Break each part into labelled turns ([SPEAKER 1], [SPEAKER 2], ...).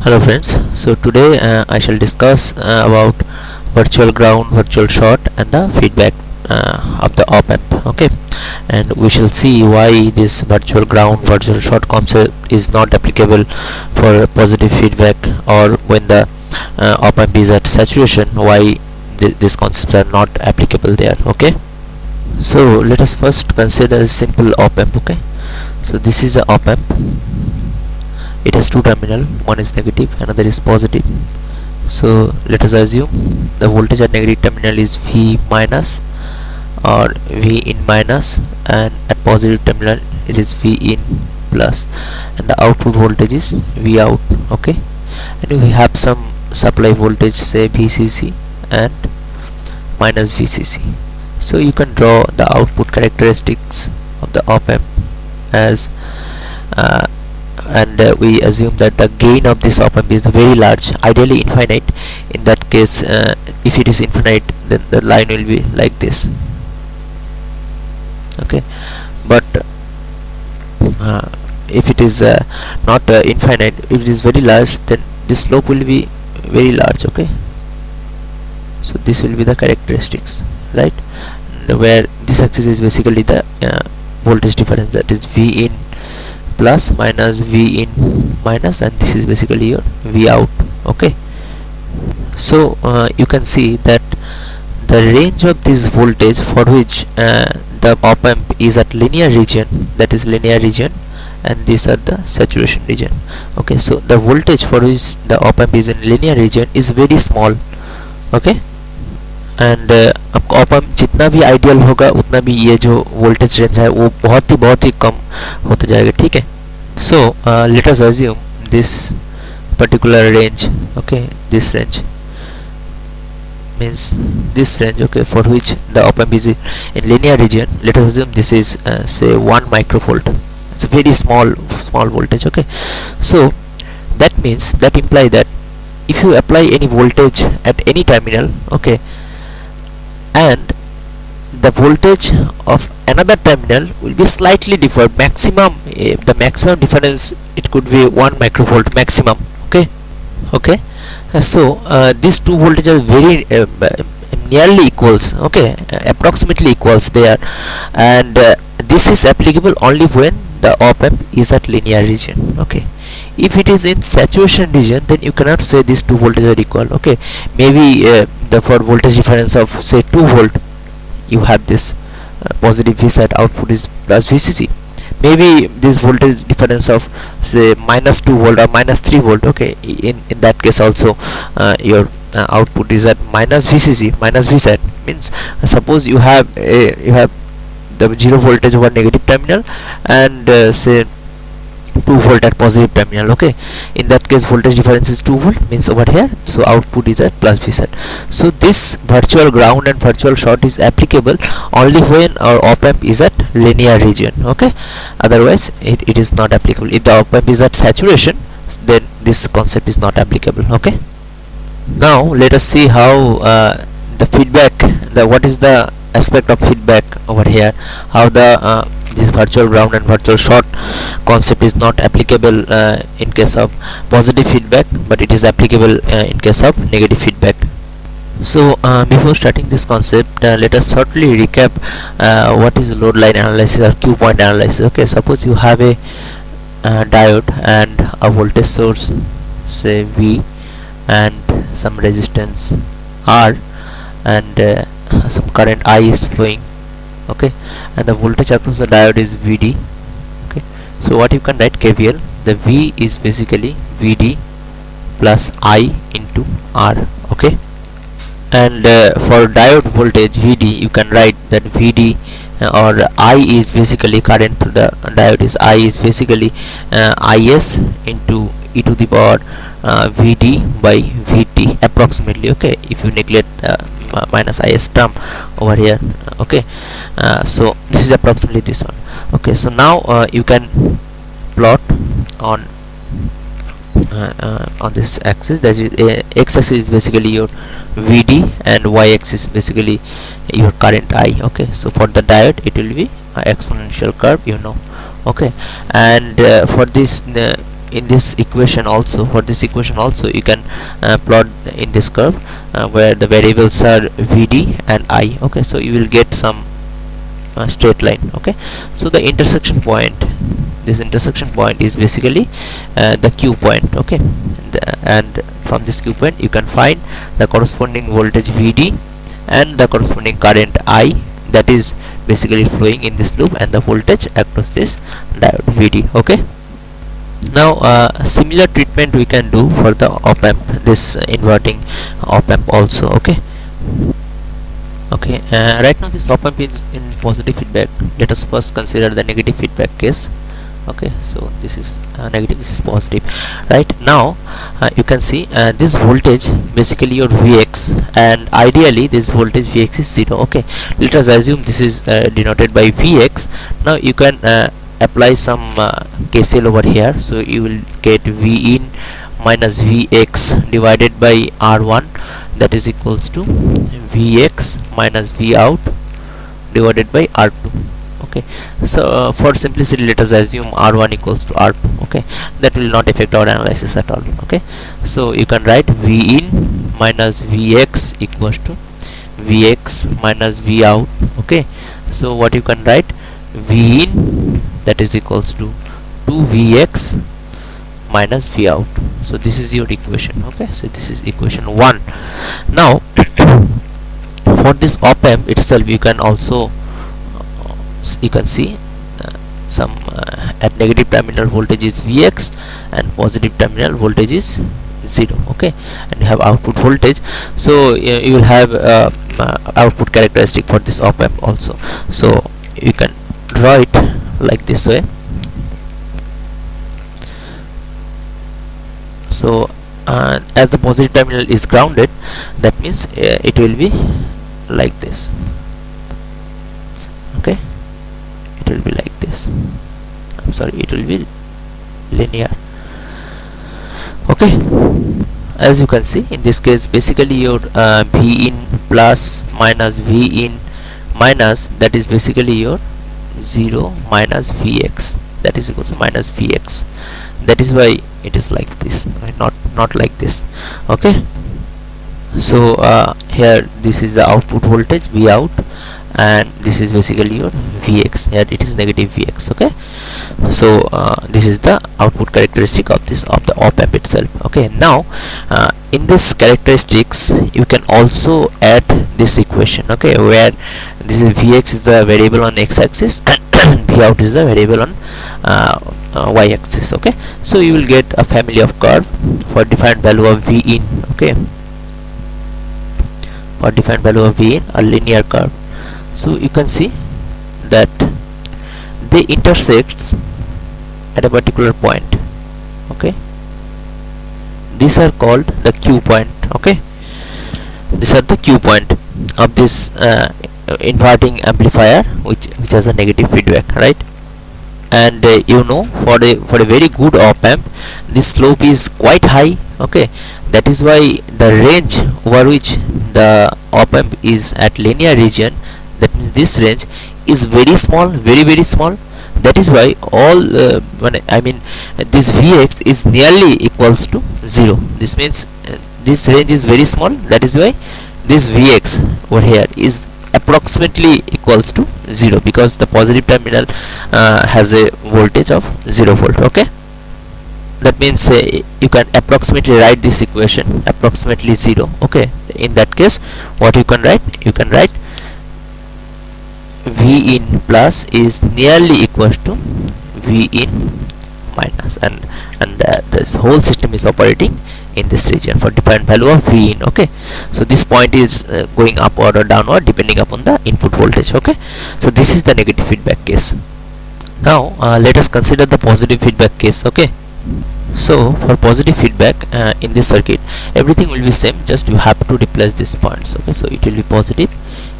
[SPEAKER 1] Hello friends, so today I shall discuss about virtual ground, virtual short and the feedback of the op-amp. Okay, and we shall see why this virtual ground, virtual short concept is not applicable for positive feedback, or when the op-amp is at saturation, why these concepts are not applicable there. Okay, so let us first consider a simple op-amp. Okay, so this is a op-amp. It has two terminal, one is negative, another is positive. So let us assume the voltage at negative terminal is V minus or V in minus, and at positive terminal it is V in plus, and the output voltage is V out. Okay, and we have some supply voltage, say VCC and minus VCC. So you can draw the output characteristics of the op-amp as we assume that the gain of this op-amp is very large, ideally infinite. In that case, if it is infinite, then the line will be like this. Okay, but if it is not infinite, if it is very large, then this slope will be very large. Okay, so this will be the characteristics, right? Where this axis is basically the voltage difference, that is V in plus minus V in minus, and this is basically your V out. Okay, so you can see that the range of this voltage for which the op-amp is at linear region, that is linear region, and these are the saturation region. Okay, so the voltage for which the op-amp is in linear region is very small. Okay, and आपका op-amp जितना भी ideal होगा उतना भी ये जो voltage range है वो बहुत ही कम होता जाएगा. ठीक है, so let us assume this particular range. Okay, this range means this range, okay, for which the op-amp is in linear region. Let us assume this is say 1 microvolt. It's a very small voltage. Okay, so that means, that imply that if you apply any voltage at any terminal, okay, and the voltage of another terminal will be slightly different, maximum the maximum difference, it could be 1 microvolt maximum. Okay, so these two voltages are very nearly equals. Okay, approximately equals there, and this is applicable only when the op-amp is at linear region. Okay, if it is in saturation region, then you cannot say these two voltages are equal. Okay, maybe the for voltage difference of say 2 volt, you have this positive Vsat, output is plus VCC. Maybe this voltage difference of say minus 2 volt or minus 3 volt. Okay, in that case also your output is at minus VCC, minus Vsat. Means suppose you have the 0 voltage over negative terminal and say 2 volt at positive terminal. Okay, in that case voltage difference is 2 volt, means over here, so output is at plus Vsat. So this virtual ground and virtual short is applicable only when our op-amp is at linear region. Okay, otherwise it is not applicable. If the op-amp is at saturation, then this concept is not applicable. Okay, now let us see how the feedback, what is the aspect of feedback over here, how the this virtual ground and virtual short concept is not applicable in case of positive feedback, but it is applicable in case of negative feedback. So before starting this concept, let us shortly recap what is load line analysis or Q point analysis. Okay, suppose you have a diode and a voltage source, say V, and some resistance R, and some current I is flowing. Okay, and the voltage across the diode is Vd. Okay, so what you can write, KVL, the V is basically Vd plus I into R. Okay, and for diode voltage Vd, you can write that Vd or I is basically current to the diode is I is basically Is into e to the power Vd by Vt approximately. Okay, if you neglect minus Is term over here. Okay, so this is approximately this one. Okay, so now you can plot on this axis, that is x-axis is basically your Vd and y-axis is basically your current I. Okay, so for the diode it will be exponential curve, you know. Okay, and for this in this equation also, for this equation also you can plot in this curve where the variables are vd and I. Okay, so you will get some straight line. Okay, so the intersection point, this intersection point is basically the Q point. Okay, and from this Q point you can find the corresponding voltage vd and the corresponding current I that is basically flowing in this loop, and the voltage across this diode vd. Okay, now similar treatment we can do for the op amp, this inverting op amp also. Okay, right now this op amp is in positive feedback. Let us first consider the negative feedback case. Okay, so this is negative, this is positive. Right now you can see this voltage basically your Vx, and ideally this voltage Vx is 0. Okay, let us assume this is denoted by Vx. Now you can apply some KCL over here, so you will get V in minus Vx divided by R1, that is equals to Vx minus V out divided by R2. Okay, so for simplicity let us assume R1 equals to R2. Okay, that will not affect our analysis at all. Okay, so you can write V in minus Vx equals to Vx minus V out. Okay, so what you can write, V in that is equals to 2Vx minus V out. So this is your equation. Okay, so this is equation 1. Now for this op amp itself you can also you can see some at negative terminal voltage is Vx and positive terminal voltage is 0. Okay, and you have output voltage, so you will have output characteristic for this op amp also. So you can draw it like this way. So as the positive terminal is grounded, that means it will be like this. Okay, it will be like this. I'm sorry, it will be linear. Okay, as you can see in this case basically your V in plus minus V in minus, that is basically your 0 minus Vx, that is equals to minus Vx. That is why it is like this, right? not like this. Okay, so here this is the output voltage V out, and this is basically your Vx. Here it is negative Vx. Okay, so this is the output characteristic of this of the op amp itself. Okay, now in this characteristics you can also add this equation. Okay, where this is Vx is the variable on x-axis and V out is the variable on y-axis. Okay, so you will get a family of curve for defined value of V in. Okay, for defined value of V in, a linear curve. So you can see that they intersect at a particular point. Okay, these are called the Q point. Okay, these are the Q point of this inverting amplifier which has a negative feedback, right? And you know, for a very good op amp this slope is quite high. Okay, that is why the range over which the op amp is at linear region, that means this range is very small, very small. That is why all this Vx is nearly equals to 0. This means this range is very small, that is why this Vx over here is approximately equals to 0, because the positive terminal has a voltage of 0 volt. Okay, that means you can approximately write this equation approximately 0. Okay, in that case what you can write, you can write V in plus is nearly equals to V in minus, and this whole system is operating in this region for defined value of V in. Okay, so this point is going upward or downward depending upon the input voltage. Okay, so this is the negative feedback case. Now let us consider the positive feedback case. Okay, so for positive feedback in this circuit everything will be same, just you have to replace these points. Okay, so it will be positive,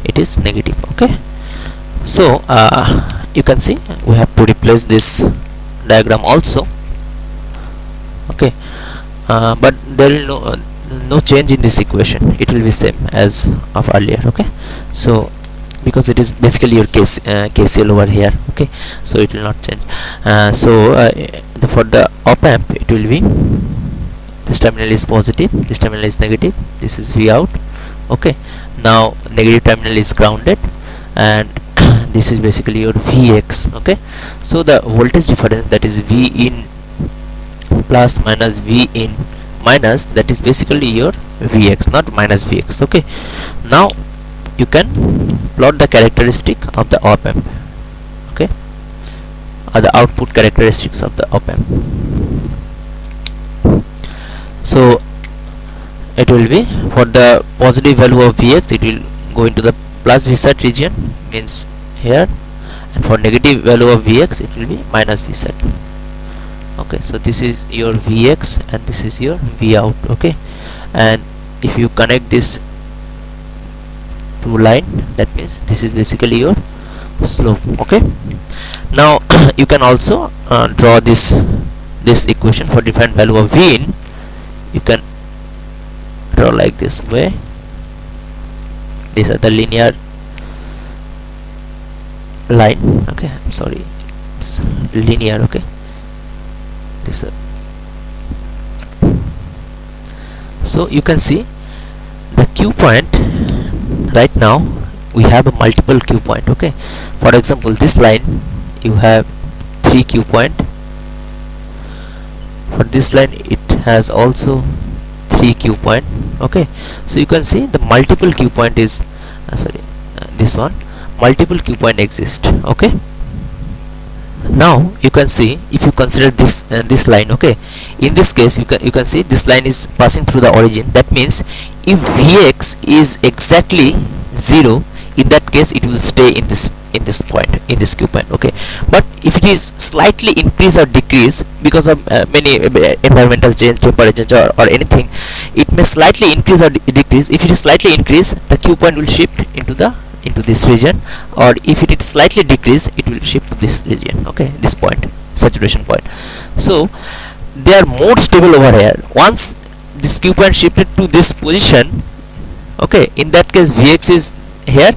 [SPEAKER 1] it is negative. Okay, so you can see we have to replace this diagram also. Okay, but there is no change in this equation, it will be same as of earlier. Okay, so because it is basically your KCL over here. Okay, so it will not change. For the op amp, it will be this terminal is positive, this terminal is negative, this is V out. Okay, now negative terminal is grounded, and this is basically your Vx. Okay, so the voltage difference, that is V in plus minus V in minus, that is basically your Vx, not minus Vx. Okay, now you can plot the characteristic of the op amp. Okay, or the output characteristics of the op amp. So it will be, for the positive value of Vx, it will go into the plus Vset region, means here, and for negative value of Vx, it will be minus Vset. Okay, so this is your Vx and this is your V out. Okay, and if you connect this to line, that means this is basically your slope. Okay, now you can also draw this equation for different value of V in. You can draw like this way. These are the linear line. Okay, I'm sorry, it's linear. Okay, this so you can see the Q point. Right now we have a multiple Q point. Okay, for example, this line you have 3 Q point. For this line it has also 3 Q point. Okay, so you can see the multiple Q point is this one, multiple Q point exist. Okay, now you can see, if you consider this line. Okay, in this case you can see this line is passing through the origin. That means if Vx is exactly 0, in that case it will stay in this point, in this Q point. Okay, but if it is slightly increase or decrease because of many environmental change, temperature change, or anything, it may slightly increase or decrease. If it is slightly increase, the Q point will shift into this region, or if it is slightly decrease, it will shift to this region. Okay, this point, saturation point. So they are more stable over here. Once this Q point shifted to this position, okay, in that case Vx is here.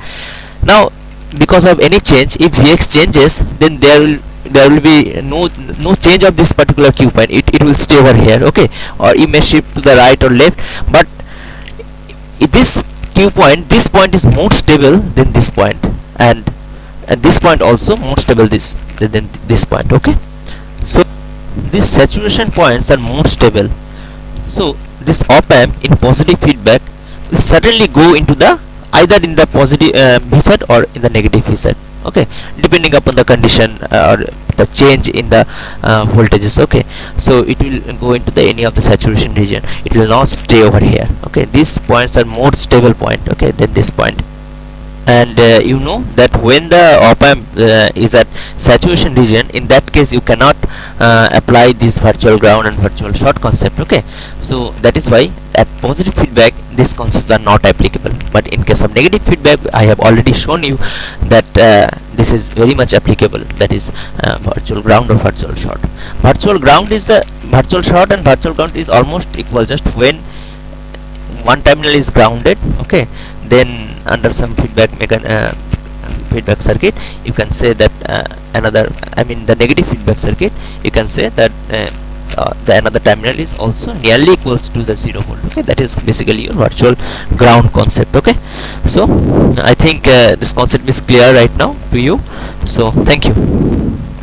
[SPEAKER 1] Now because of any change, if Vx changes, then there will be no change of this particular Q point. It will stay over here. Okay, or it may shift to the right or left, but this Q point, this point is more stable than this point, and this point also more stable than this point. Okay, so these saturation points are more stable. So this op amp in positive feedback will certainly go into the either in the positive Vset or in the negative Vset. Okay, depending upon the condition or the change in the voltages. Okay, so it will go into any of the saturation region. It will not stay over here. Okay, these points are more stable point, okay, than this point. And you know that when the op amp is at saturation region, in that case you cannot apply this virtual ground and virtual short concept. Okay, so that is why at positive feedback these concepts are not applicable, but in case of negative feedback I have already shown you that this is very much applicable, that is virtual ground or virtual short. Virtual ground is the virtual short, and virtual ground is almost equal. Just when one terminal is grounded, okay, then under some feedback circuit you can say that the negative feedback circuit, you can say that the another terminal is also nearly equals to the 0 volt. Okay, that is basically your virtual ground concept. Okay, so I think this concept is clear right now to you. So thank you.